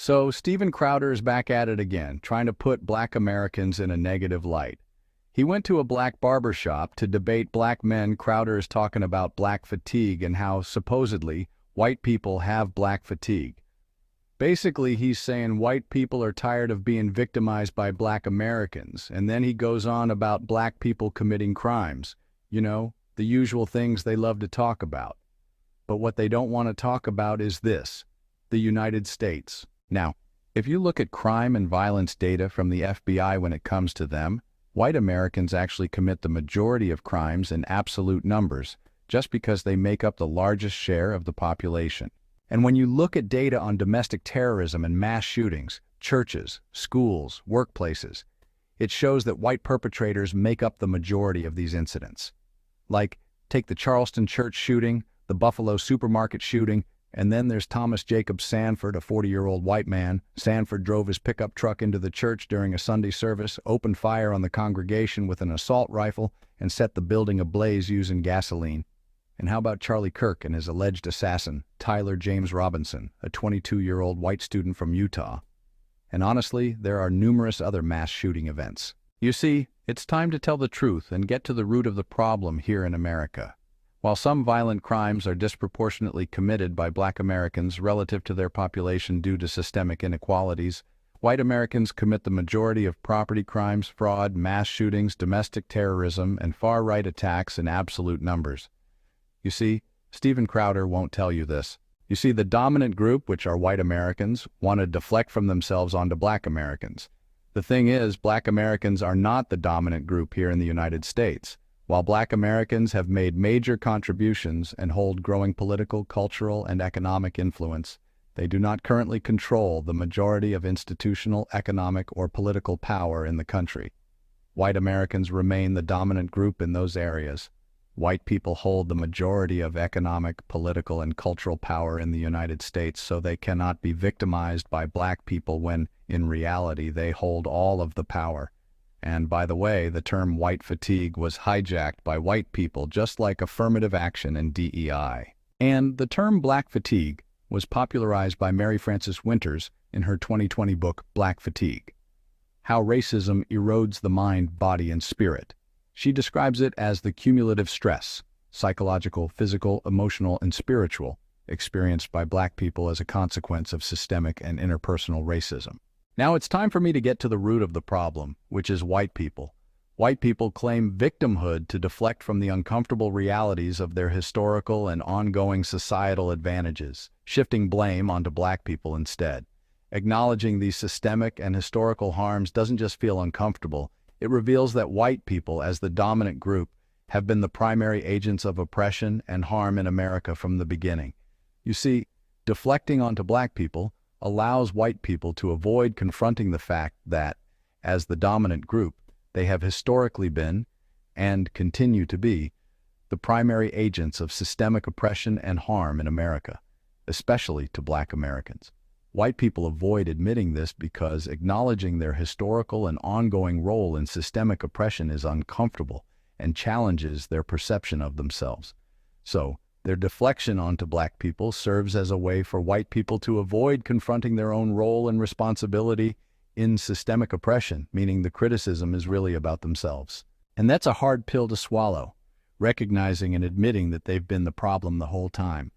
So Steven Crowder is back at it again, trying to put black Americans in a negative light. He went to a black barber shop to debate black men. Crowder is talking about black fatigue and how, supposedly, white people have black fatigue. Basically, he's saying white people are tired of being victimized by black Americans, and then he goes on about black people committing crimes. You know, the usual things they love to talk about. But what they don't want to talk about is this: the United States. Now, if you look at crime and violence data from the FBI when it comes to them, white Americans actually commit the majority of crimes in absolute numbers, just because they make up the largest share of the population. And when you look at data on domestic terrorism and mass shootings, churches, schools, workplaces, it shows that white perpetrators make up the majority of these incidents. Like, take the Charleston church shooting, the Buffalo supermarket shooting, and then there's Thomas Jacob Sanford, a 40-year-old white man. Sanford drove his pickup truck into the church during a Sunday service, opened fire on the congregation with an assault rifle, and set the building ablaze using gasoline. And how about Charlie Kirk and his alleged assassin, Tyler James Robinson, a 22-year-old white student from Utah? And honestly, there are numerous other mass shooting events. You see, it's time to tell the truth and get to the root of the problem here in America. While some violent crimes are disproportionately committed by black Americans relative to their population due to systemic inequalities, white Americans commit the majority of property crimes, fraud, mass shootings, domestic terrorism, and far-right attacks in absolute numbers. You see, Steven Crowder won't tell you this. You see, the dominant group, which are white Americans, want to deflect from themselves onto black Americans. The thing is, black Americans are not the dominant group here in the United States. While black Americans have made major contributions and hold growing political, cultural, and economic influence, they do not currently control the majority of institutional, economic, or political power in the country. White Americans remain the dominant group in those areas. White people hold the majority of economic, political, and cultural power in the United States, so they cannot be victimized by black people when, in reality, they hold all of the power. And by the way, the term white fatigue was hijacked by white people just like affirmative action and DEI. And the term black fatigue was popularized by Mary Frances Winters in her 2020 book, Black Fatigue: How Racism Erodes the Mind, Body, and Spirit. She describes it as the cumulative stress, psychological, physical, emotional, and spiritual, experienced by black people as a consequence of systemic and interpersonal racism. Now it's time for me to get to the root of the problem, which is white people. White people claim victimhood to deflect from the uncomfortable realities of their historical and ongoing societal advantages, shifting blame onto black people instead. Acknowledging these systemic and historical harms doesn't just feel uncomfortable, it reveals that white people, as the dominant group, have been the primary agents of oppression and harm in America from the beginning. You see, deflecting onto black people allows white people to avoid confronting the fact that, as the dominant group, they have historically been, and continue to be, the primary agents of systemic oppression and harm in America, especially to black Americans. White people avoid admitting this because acknowledging their historical and ongoing role in systemic oppression is uncomfortable and challenges their perception of themselves. So, their deflection onto black people serves as a way for white people to avoid confronting their own role and responsibility in systemic oppression, meaning the criticism is really about themselves. And that's a hard pill to swallow, recognizing and admitting that they've been the problem the whole time.